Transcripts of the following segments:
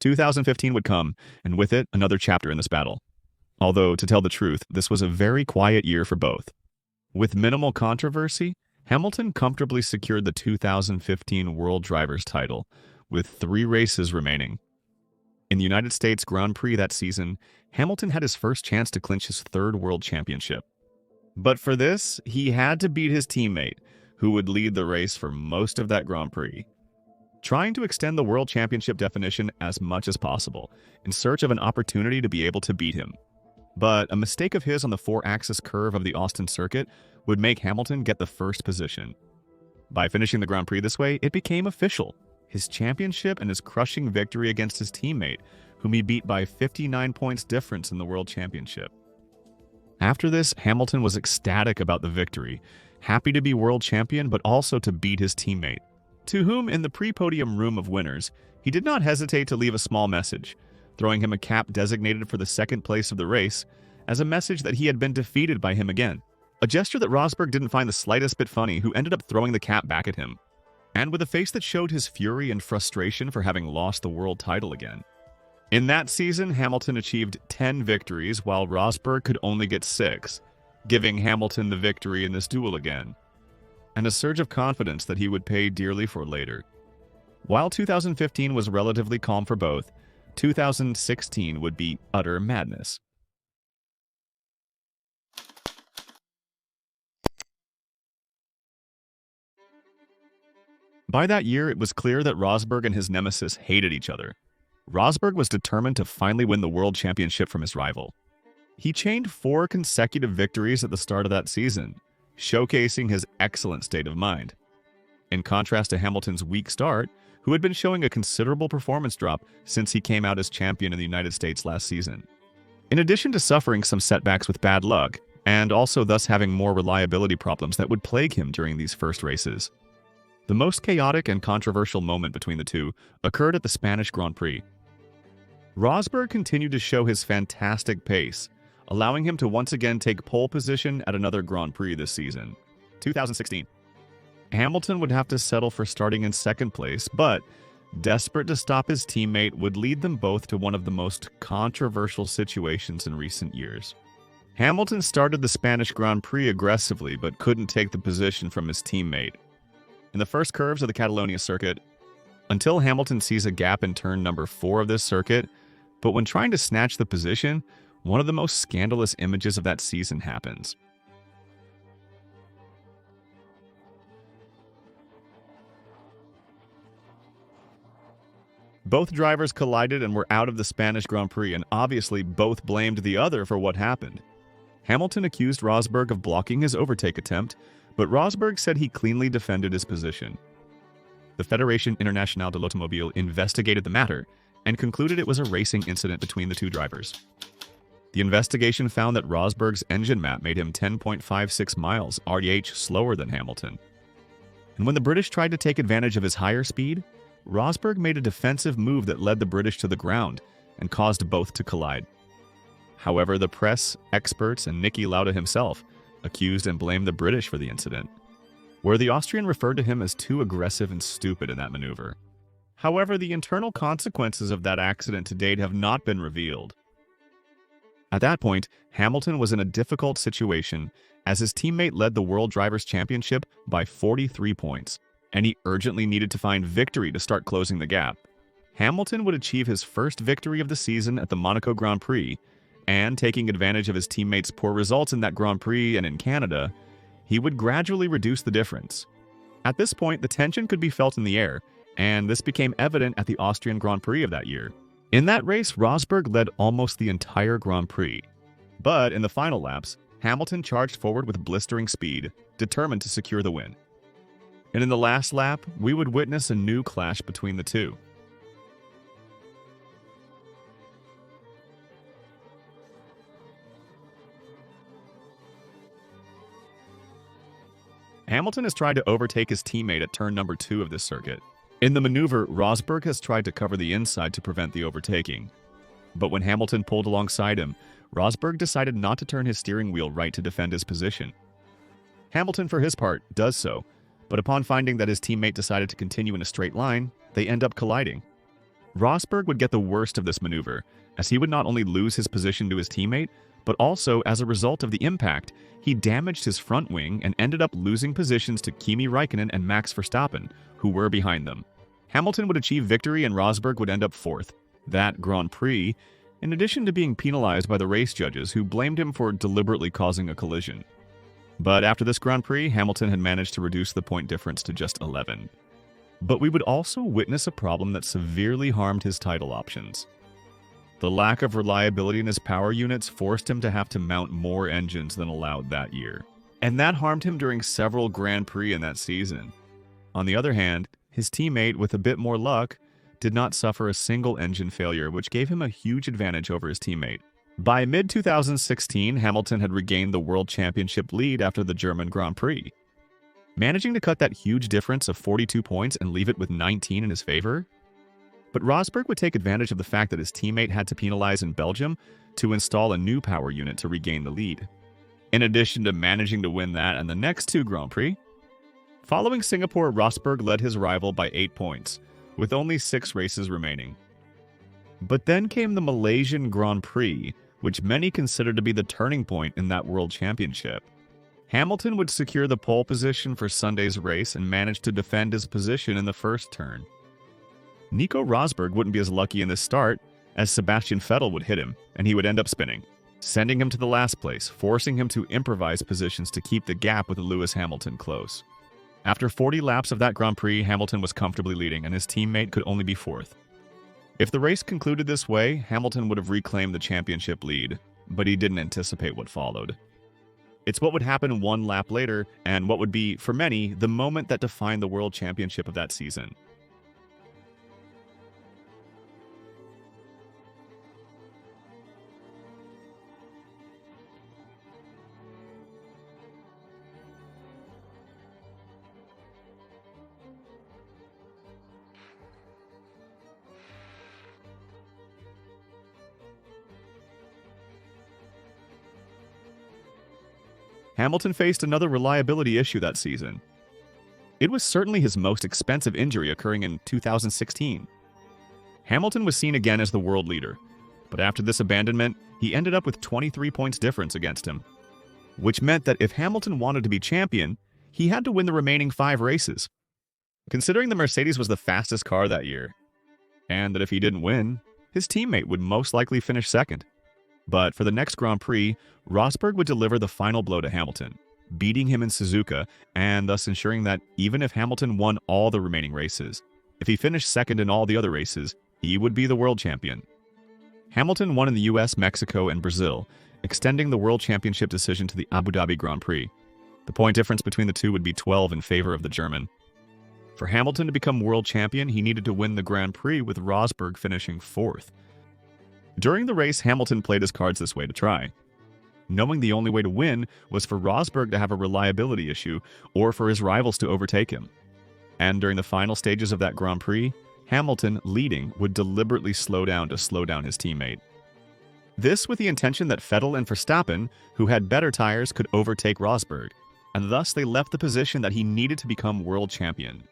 2015 would come, and with it, another chapter in this battle. Although, to tell the truth, this was a very quiet year for both. With minimal controversy, Hamilton comfortably secured the 2015 World Drivers' title, with 3 races remaining. In the United States Grand Prix that season, Hamilton had his first chance to clinch his 3rd World Championship. But for this, he had to beat his teammate, who would lead the race for most of that Grand Prix, trying to extend the World Championship definition as much as possible, in search of an opportunity to be able to beat him. But a mistake of his on the 4-axis curve of the Austin circuit would make Hamilton get the first position. By finishing the Grand Prix this way, it became official. His championship and his crushing victory against his teammate, whom he beat by 59 points difference in the World Championship. After this, Hamilton was ecstatic about the victory, happy to be world champion but also to beat his teammate, to whom in the pre-podium room of winners, he did not hesitate to leave a small message, throwing him a cap designated for the 2nd place of the race as a message that he had been defeated by him again. A gesture that Rosberg didn't find the slightest bit funny, who ended up throwing the cap back at him, and with a face that showed his fury and frustration for having lost the world title again. In that season, Hamilton achieved 10 victories, while Rosberg could only get 6, giving Hamilton the victory in this duel again, and a surge of confidence that he would pay dearly for later. While 2015 was relatively calm for both, 2016 would be utter madness. By that year, it was clear that Rosberg and his nemesis hated each other. Rosberg was determined to finally win the World Championship from his rival. He chained 4 consecutive victories at the start of that season, showcasing his excellent state of mind. In contrast to Hamilton's weak start, who had been showing a considerable performance drop since he came out as champion in the United States last season. In addition to suffering some setbacks with bad luck, and also thus having more reliability problems that would plague him during these first races. The most chaotic and controversial moment between the two occurred at the Spanish Grand Prix. Rosberg continued to show his fantastic pace, allowing him to once again take pole position at another Grand Prix this season, 2016. Hamilton would have to settle for starting in 2nd place, but, desperate to stop his teammate, would lead them both to one of the most controversial situations in recent years. Hamilton started the Spanish Grand Prix aggressively, but couldn't take the position from his teammate. In the first curves of the Catalonia circuit, until Hamilton sees a gap in turn number 4 of this circuit, but when trying to snatch the position, one of the most scandalous images of that season happens. Both drivers collided and were out of the Spanish Grand Prix, and obviously both blamed the other for what happened. Hamilton accused Rosberg of blocking his overtake attempt, but Rosberg said he cleanly defended his position. The Fédération Internationale de l'Automobile investigated the matter and concluded it was a racing incident between the 2 drivers. The investigation found that Rosberg's engine map made him 10.56 miles RDH slower than Hamilton. And when the British tried to take advantage of his higher speed, Rosberg made a defensive move that led the British to the ground and caused both to collide. However, the press, experts, and Niki Lauda himself accused and blamed the British for the incident, where the Austrian referred to him as too aggressive and stupid in that maneuver. However, the internal consequences of that accident to date have not been revealed. At that point, Hamilton was in a difficult situation as his teammate led the World Drivers' Championship by 43 points, and he urgently needed to find victory to start closing the gap. Hamilton would achieve his first victory of the season at the Monaco Grand Prix, and taking advantage of his teammates' poor results in that Grand Prix and in Canada, he would gradually reduce the difference. At this point, the tension could be felt in the air, and this became evident at the Austrian Grand Prix of that year. In that race, Rosberg led almost the entire Grand Prix. But in the final laps, Hamilton charged forward with blistering speed, determined to secure the win. And in the last lap, we would witness a new clash between the two. Hamilton has tried to overtake his teammate at turn number 2 of this circuit. In the maneuver, Rosberg has tried to cover the inside to prevent the overtaking. But when Hamilton pulled alongside him, Rosberg decided not to turn his steering wheel right to defend his position. Hamilton, for his part, does so, but upon finding that his teammate decided to continue in a straight line, they end up colliding. Rosberg would get the worst of this maneuver, as he would not only lose his position to his teammate, but also, as a result of the impact, he damaged his front wing and ended up losing positions to Kimi Räikkönen and Max Verstappen, who were behind them. Hamilton would achieve victory and Rosberg would end up fourth. That Grand Prix, in addition to being penalized by the race judges who blamed him for deliberately causing a collision. But after this Grand Prix, Hamilton had managed to reduce the point difference to just 11. But we would also witness a problem that severely harmed his title options. The lack of reliability in his power units forced him to have to mount more engines than allowed that year. And that harmed him during several Grand Prix in that season. On the other hand, his teammate, with a bit more luck, did not suffer a single engine failure, which gave him a huge advantage over his teammate. By mid-2016, Hamilton had regained the World Championship lead after the German Grand Prix. Managing to cut that huge difference of 42 points and leave it with 19 in his favor? But Rosberg would take advantage of the fact that his teammate had to penalize in Belgium to install a new power unit to regain the lead. In addition to managing to win that and the next two Grand Prix, following Singapore, Rosberg led his rival by 8 points, with only 6 races remaining. But then came the Malaysian Grand Prix, which many consider to be the turning point in that World Championship. Hamilton would secure the pole position for Sunday's race and manage to defend his position in the first turn. Nico Rosberg wouldn't be as lucky in this start, as Sebastian Vettel would hit him, and he would end up spinning, sending him to the last place, forcing him to improvise positions to keep the gap with Lewis Hamilton close. After 40 laps of that Grand Prix, Hamilton was comfortably leading, and his teammate could only be fourth. If the race concluded this way, Hamilton would have reclaimed the championship lead, but he didn't anticipate what followed. It's what would happen one lap later, and what would be, for many, the moment that defined the World Championship of that season. Hamilton faced another reliability issue that season. It was certainly his most expensive injury, occurring in 2016. Hamilton was seen again as the world leader, but after this abandonment, he ended up with 23 points difference against him, which meant that if Hamilton wanted to be champion, he had to win the remaining 5 races. Considering the Mercedes was the fastest car that year, and that if he didn't win, his teammate would most likely finish second. But for the next Grand Prix, Rosberg would deliver the final blow to Hamilton, beating him in Suzuka, and thus ensuring that even if Hamilton won all the remaining races, if he finished second in all the other races, he would be the world champion. Hamilton won in the US, Mexico, and Brazil, extending the World Championship decision to the Abu Dhabi Grand Prix. The point difference between the two would be 12 in favor of the German. For Hamilton to become world champion, he needed to win the Grand Prix, with Rosberg finishing 4th. During the race, Hamilton played his cards this way to try, knowing the only way to win was for Rosberg to have a reliability issue or for his rivals to overtake him. And during the final stages of that Grand Prix, Hamilton, leading, would deliberately slow down to slow down his teammate. This with the intention that Vettel and Verstappen, who had better tires, could overtake Rosberg, and thus they left the position that he needed to become world champion.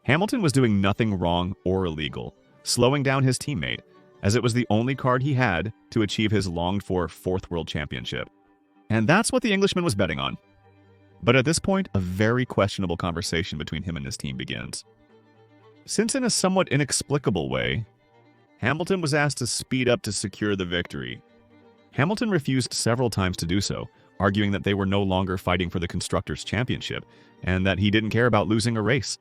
Hamilton was doing nothing wrong or illegal, slowing down his teammate, as it was the only card he had to achieve his longed-for 4th World Championship. And that's what the Englishman was betting on. But at this point, a very questionable conversation between him and his team begins. Since in a somewhat inexplicable way, Hamilton was asked to speed up to secure the victory. Hamilton refused several times to do so, arguing that they were no longer fighting for the Constructors' Championship, and that he didn't care about losing a race.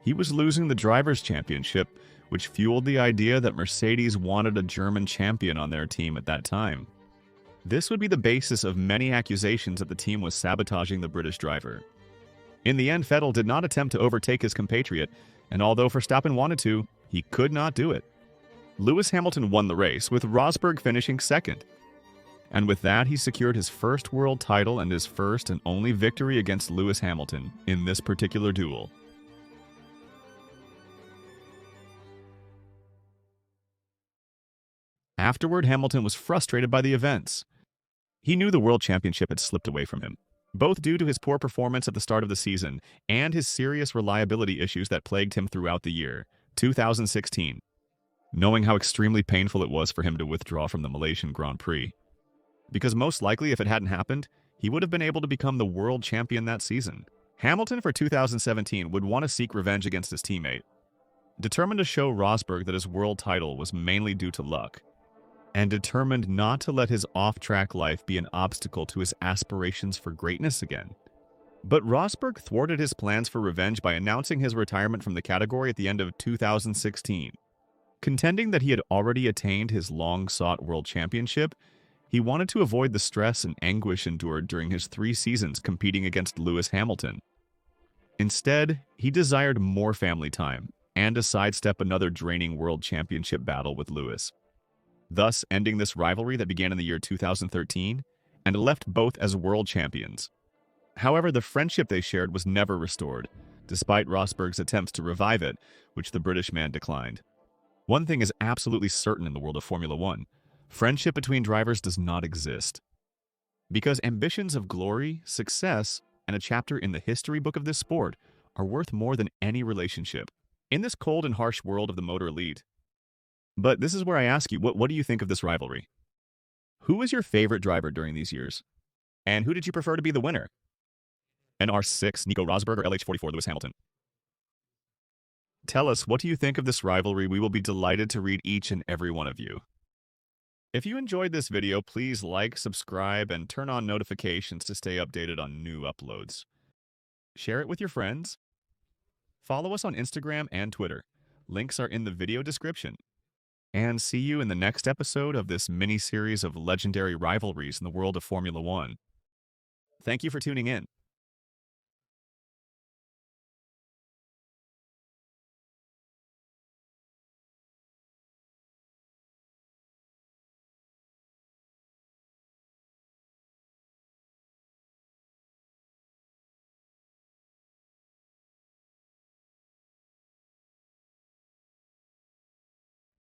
He was losing the Drivers' Championship, which fueled the idea that Mercedes wanted a German champion on their team at that time. This would be the basis of many accusations that the team was sabotaging the British driver. In the end, Vettel did not attempt to overtake his compatriot, and although Verstappen wanted to, he could not do it. Lewis Hamilton won the race, with Rosberg finishing second. And with that, he secured his first world title and his first and only victory against Lewis Hamilton in this particular duel. Afterward, Hamilton was frustrated by the events. He knew the World Championship had slipped away from him, both due to his poor performance at the start of the season and his serious reliability issues that plagued him throughout the year, 2016. knowing how extremely painful it was for him to withdraw from the Malaysian Grand Prix. Because most likely, if it hadn't happened, he would have been able to become the world champion that season. Hamilton for 2017 would want to seek revenge against his teammate, determined to show Rosberg that his world title was mainly due to luck, and determined not to let his off-track life be an obstacle to his aspirations for greatness again. But Rosberg thwarted his plans for revenge by announcing his retirement from the category at the end of 2016. Contending that he had already attained his long-sought world championship, he wanted to avoid the stress and anguish endured during his 3 seasons competing against Lewis Hamilton. Instead, he desired more family time and to sidestep another draining world championship battle with Lewis, thus ending this rivalry that began in the year 2013 and left both as world champions. However, the friendship they shared was never restored, despite Rosberg's attempts to revive it, which the British man declined. One thing is absolutely certain in the world of Formula One: friendship between drivers does not exist. Because ambitions of glory, success, and a chapter in the history book of this sport are worth more than any relationship in this cold and harsh world of the motor elite. But this is where I ask you, what do you think of this rivalry? Who was your favorite driver during these years? And who did you prefer to be the winner? NR6 Nico Rosberg or LH44 Lewis Hamilton? Tell us, what do you think of this rivalry? We will be delighted to read each and every one of you. If you enjoyed this video, please like, subscribe, and turn on notifications to stay updated on new uploads. Share it with your friends. Follow us on Instagram and Twitter. Links are in the video description. And see you in the next episode of this mini-series of legendary rivalries in the world of Formula One. Thank you for tuning in.